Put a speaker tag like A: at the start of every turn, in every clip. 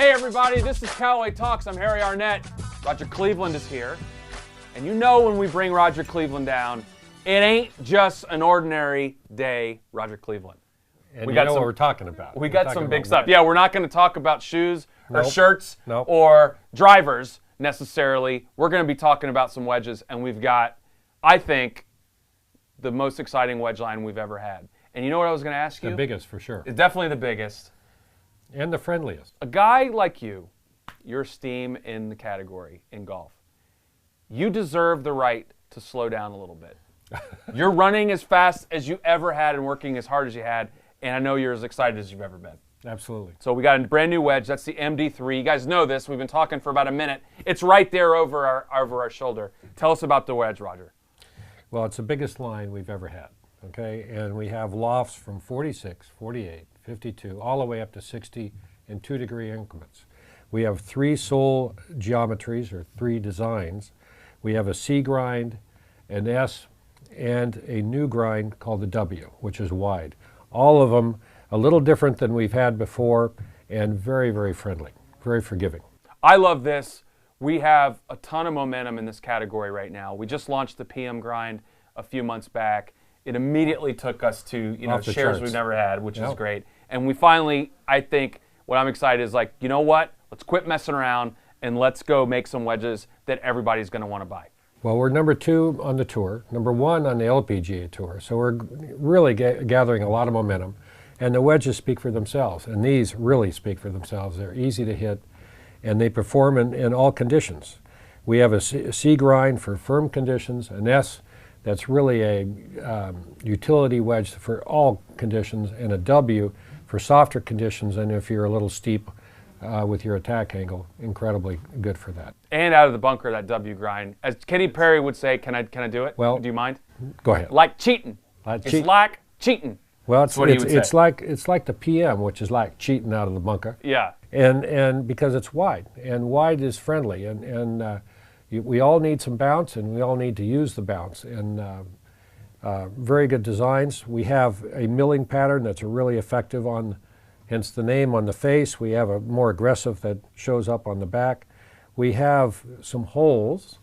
A: Hey everybody, this is Callaway Talks. I'm Harry Arnett. Roger Cleveland is here. And you know when we bring Roger Cleveland down, it ain't just an ordinary day, Roger Cleveland.
B: And we got what we're talking about.
A: We got some big stuff. Yeah, we're not going to talk about shoes or shirts
B: Nope.
A: or drivers necessarily. We're going to be talking about some wedges, and we've got, I think, the most exciting wedge line we've ever had. And you know what I was going to ask you?
B: The biggest, for sure.
A: It's definitely the biggest.
B: And the friendliest.
A: A guy like you, your steam in the category in golf, you deserve the right to slow down a little bit. You're running as fast as you ever had and working as hard as you had, and I know you're as excited as you've ever been.
B: Absolutely.
A: So we got a brand new wedge. That's the MD3. You guys know this. We've been talking for about a minute. It's right there over our shoulder. Tell us about the wedge, Roger.
B: Well, it's the biggest line we've ever had, okay? And we have lofts from 46, 48, 52, all the way up to 60 in 2-degree increments. We have 3 sole geometries, or 3 designs. We have a C grind, an S, and a new grind called the W, which is wide. All of them a little different than we've had before, and very, very friendly, very forgiving.
A: I love this. We have a ton of momentum in this category right now. We just launched the PM grind a few months back. It immediately took us to shares
B: charts.
A: we've never had, which is great. And we finally, I think, what I'm excited is like, you know what? Let's quit messing around and let's go make some wedges that everybody's going to want to buy.
B: Well, we're number 2 on the tour, number 1 on the LPGA tour, so we're really gathering a lot of momentum. And the wedges speak for themselves, and these really speak for themselves. They're easy to hit, and they perform in all conditions. We have a C grind for firm conditions, an S that's really a utility wedge for all conditions, and a W for softer conditions, and if you're a little steep with your attack angle, incredibly good for that.
A: And out of the bunker, that W grind. As Kenny Perry would say, can I do it?
B: Well,
A: do you mind?
B: Go ahead.
A: Like cheating. It's like cheating.
B: Well, it's like the PM, which is like cheating out of the bunker.
A: Yeah.
B: And because it's wide, and wide is friendly, and we all need some bounce, and we all need to use the bounce. And very good designs. We have a milling pattern that's really effective on, hence the name, on the face. We have a more aggressive that shows up on the back. We have some holes.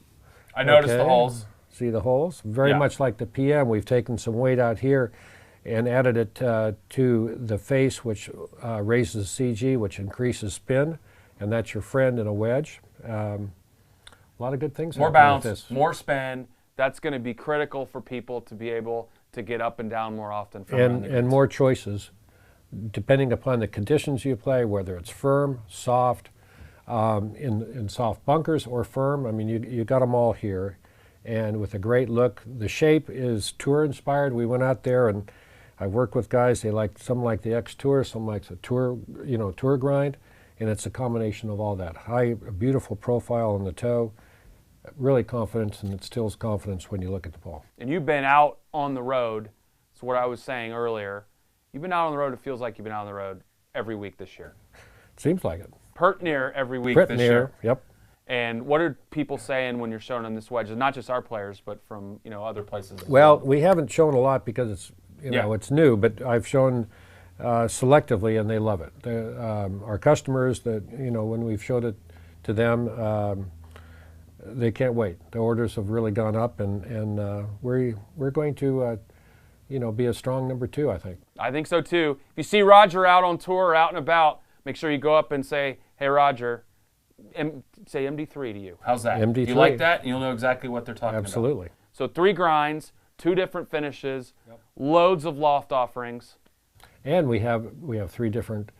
A: I noticed the holes.
B: See the holes? Very much like the PM. We've taken some weight out here and added it to the face, which raises CG, which increases spin, and that's your friend in a wedge. A lot of good things.
A: More bounce, more spin. That's going to be critical for people to be able to get up and down more often.
B: And more choices, depending upon the conditions you play, whether it's firm, soft, in soft bunkers or firm. I mean, you got them all here, and with a great look. The shape is tour inspired. We went out there and I worked with guys. Some like the X Tour, some like the tour, tour grind, and it's a combination of all that. High, beautiful profile on the toe, really confidence, and it instills confidence when you look at the ball.
A: And you've been out on the road. That's what I was saying earlier. You've been out on the road. It feels like you've been out on the road every week this year.
B: Seems like it.
A: Pert near every week this year.
B: Yep.
A: And what are people saying when you're showing them this wedge? Not just our players, but from other places.
B: Well, we haven't shown a lot because it's it's new, but I've shown selectively, and they love it. Our customers, when we've showed it to them, they can't wait. The orders have really gone up, and we're going to be a strong number 2, I think.
A: I think so too. If you see Roger out on tour or out and about, make sure you go up and say, "Hey, Roger," say MD3 to you. How's that?
B: MD3.
A: You like that? You'll know exactly what they're talking about.
B: Absolutely.
A: So 3 grinds, 2 different finishes, loads of loft offerings.
B: And we have 3 different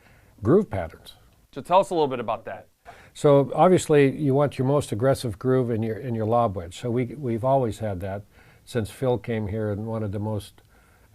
B: groove patterns.
A: So tell us a little bit about that.
B: So obviously you want your most aggressive groove in your lob wedge. So we've always had that since Phil came here and wanted the most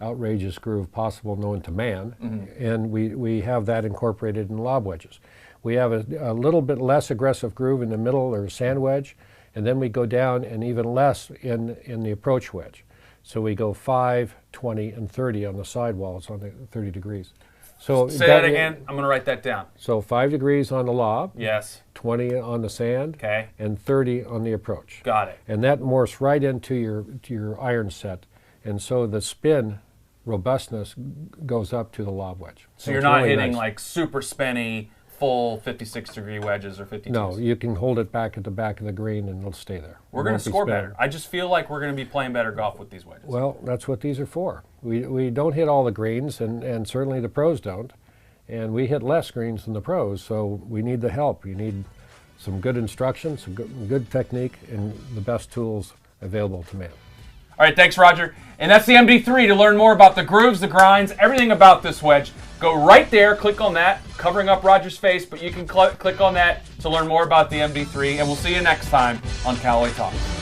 B: outrageous groove possible known to man. Mm-hmm. And we have that incorporated in lob wedges. We have a little bit less aggressive groove in the middle, or sand wedge, and then we go down and even less in the approach wedge. So we go 5, 20, and 30 on the sidewalls on the 30 degrees. So
A: say that again. I'm going to write that down.
B: So 5 degrees on the lob.
A: Yes.
B: 20 on the sand.
A: Okay.
B: And 30 on the approach.
A: Got it.
B: And that morphs right into your iron set, and so the spin robustness goes up to the lob wedge.
A: So you're not hitting like super spinny full 56-degree wedges or 52s.
B: No, you can hold it back at the back of the green and it'll stay there.
A: We're going to score better. I just feel like we're going to be playing better golf with these wedges.
B: Well, that's what these are for. We don't hit all the greens, and certainly the pros don't. And we hit less greens than the pros, so we need the help. You need some good instruction, some good technique, and the best tools available to man.
A: All right, thanks, Roger. And that's the MD3. To learn more about the grooves, the grinds, everything about this wedge, go right there, click on that, covering up Roger's face, but you can click on that to learn more about the MD3, and we'll see you next time on Callaway Talks.